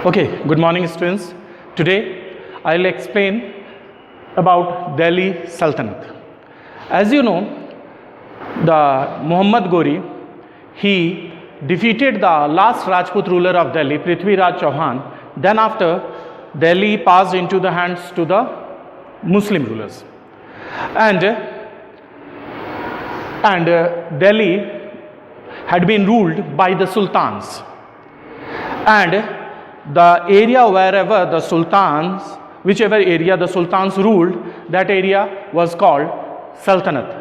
Okay, good morning students. Today I'll explain about Delhi Sultanate. As you know, the Muhammad Ghori, he defeated the last Rajput ruler of Delhi, Prithviraj Chauhan. Then after, Delhi passed into the hands to the Muslim rulers. And Delhi had been ruled by the sultans. And the area wherever the sultans, whichever area the sultans ruled, that area was called Sultanate.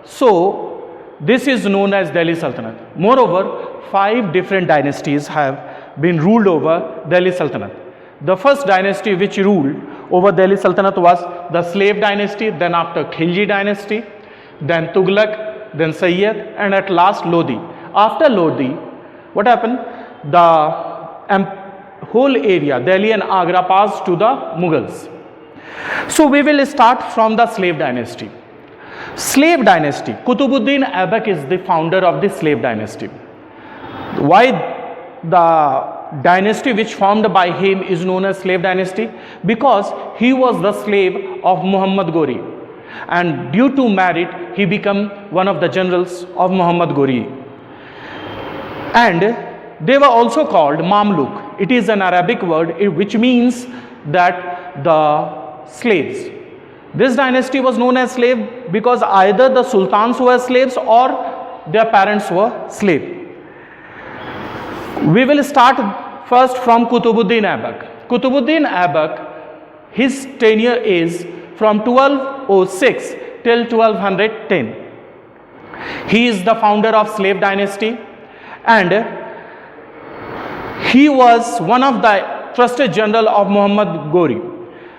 So this is known as Delhi Sultanate. Moreover, 5 different dynasties have been ruled over Delhi Sultanate. The first dynasty which ruled over Delhi Sultanate was the slave dynasty, then after Khilji dynasty, then Tughlaq, then Sayyid, and at last Lodi. After Lodi, what happened? The whole area, Delhi and Agra, passed to the Mughals. So we will start from the slave dynasty. Slave dynasty, Qutbuddin Aibak is the founder of the slave dynasty. Why the dynasty which formed by him is known as slave dynasty? Because he was the slave of Muhammad Ghori, and due to merit he became one of the generals of Muhammad Ghori. And they were also called Mamluk. It is an Arabic word which means that the slaves. This dynasty was known as slave because either the sultans were slaves or their parents were slaves. We will start first from Qutbuddin Aibak. Qutbuddin Aibak, his tenure is from 1206 till 1210. He is the founder of slave dynasty, and he was one of the trusted general of Muhammad Ghori.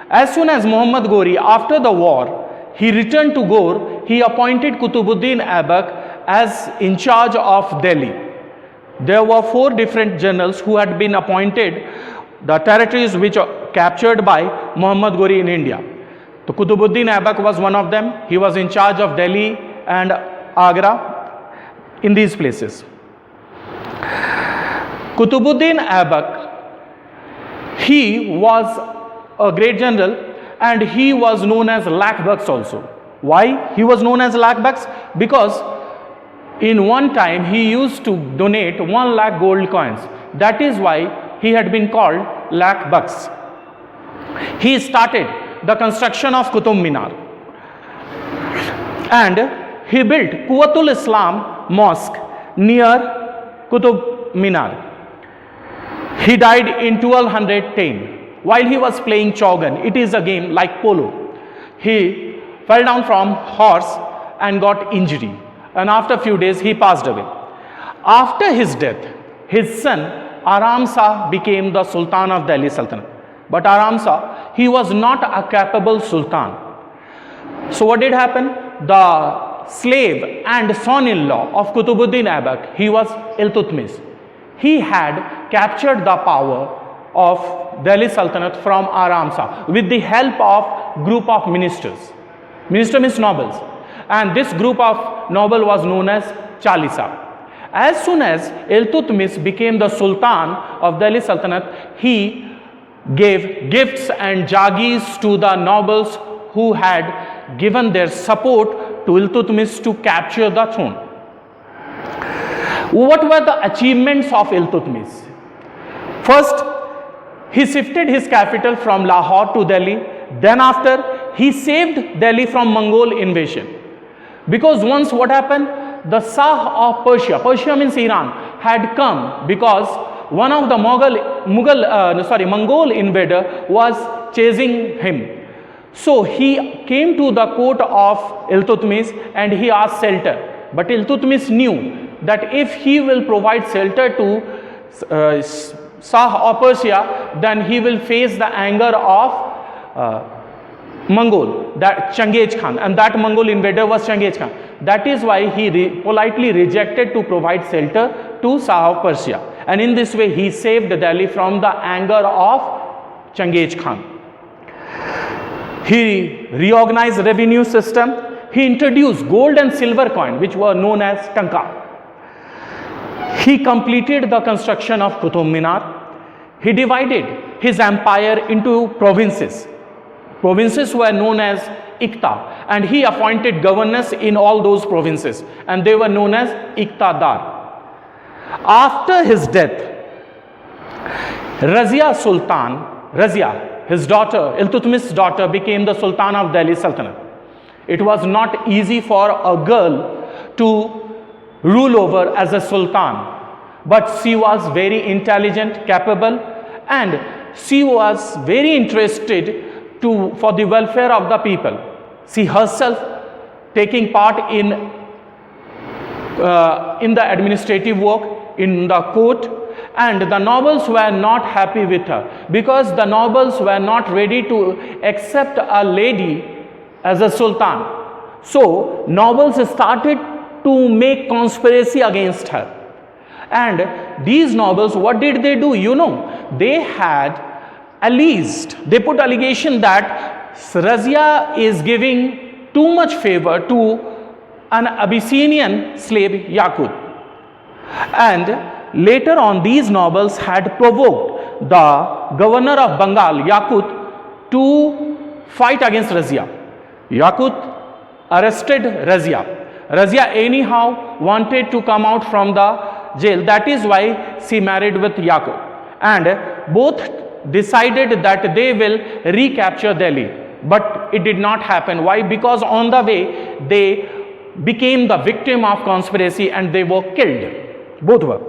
As soon as Muhammad Ghori, after the war, he returned to Ghor, he appointed Qutbuddin Aibak as in charge of Delhi. There were 4 different generals who had been appointed, the territories which are captured by Muhammad Ghori in India. So Qutbuddin Aibak was one of them. He was in charge of Delhi and Agra, in these places. Qutbuddin Aibak, he was a great general, and he was known as Lakh-Bucks also. Why he was known as Lakh-Bucks? Because in one time he used to donate 1 lakh gold coins. That is why he had been called Lakh-Bucks. He started the construction of Qutub Minar, and he built Quwwatul Islam Mosque near Qutub Minar. He died in 1210 while he was playing Chaugan. It is a game like polo. He fell down from horse and got injury, and after a few days he passed away. After his death, his son Aram Shah became the Sultan of Delhi Sultanate. But Aram Shah, he was not a capable sultan. So what did happen? The slave and son-in-law of Qutbuddin Aibak, he was Iltutmish. He had captured the power of Delhi Sultanate from Aram Shah with the help of group of ministers. Minister means nobles. And this group of noble was known as Chalisa. As soon as Iltutmish became the Sultan of Delhi Sultanate, he gave gifts and jagis to the nobles who had given their support to Iltutmish to capture the throne. What were the achievements of Iltutmish? First, he shifted his capital from Lahore to Delhi. Then after, he saved Delhi from Mongol invasion. Because once what happened? The Shah of Persia, Persia means Iran, had come because one of the Mongol invader was chasing him. So he came to the court of Iltutmish and he asked shelter. But Iltutmish knew that if he will provide shelter to Shah of Persia, then he will face the anger of Mongol, that Changez Khan, and that Mongol invader was Changez Khan. That is why he politely rejected to provide shelter to Shah of Persia. And in this way he saved Delhi from the anger of Changez Khan. He reorganized revenue system. He introduced gold and silver coin, which were known as Tanka. He completed the construction of Qutub Minar. he divided his empire into provinces. Provinces were known as Iqta, and he appointed governors in all those provinces, and they were known as Iqtadar. After his death, Razia, his daughter, Iltutmish's daughter, became the Sultan of Delhi Sultanate. It was not easy for a girl to rule over as a sultan, but she was very intelligent, capable, and she was very interested for the welfare of the people. She herself taking part in the administrative work, in the court, and the nobles were not happy with her because the nobles were not ready to accept a lady as a sultan. So nobles started to make conspiracy against her. And these nobles, what did they do? You know, they had they put allegation that Razia is giving too much favor to an Abyssinian slave, Yaqut. And later on, these nobles had provoked the governor of Bengal, Yaqut, to fight against Razia. Yaqut arrested Razia. Razia anyhow wanted to come out from the jail. That is why she married with Yaqut. And both decided that they will recapture Delhi. But it did not happen. Why? Because on the way, they became the victim of conspiracy and they were killed. Both were.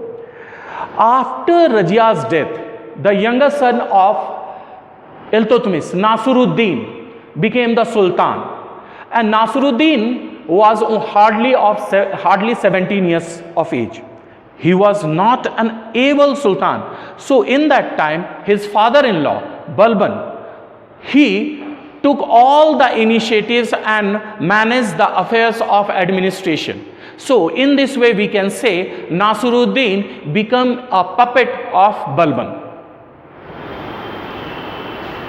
After Razia's death, the younger son of Iltutmish, Nasiruddin, became the Sultan. And Nasiruddin was hardly 17 years of age. He was not an able sultan. So in that time, his father-in-law, Balban, he took all the initiatives and managed the affairs of administration. So in this way, we can say Nasiruddin became a puppet of Balban.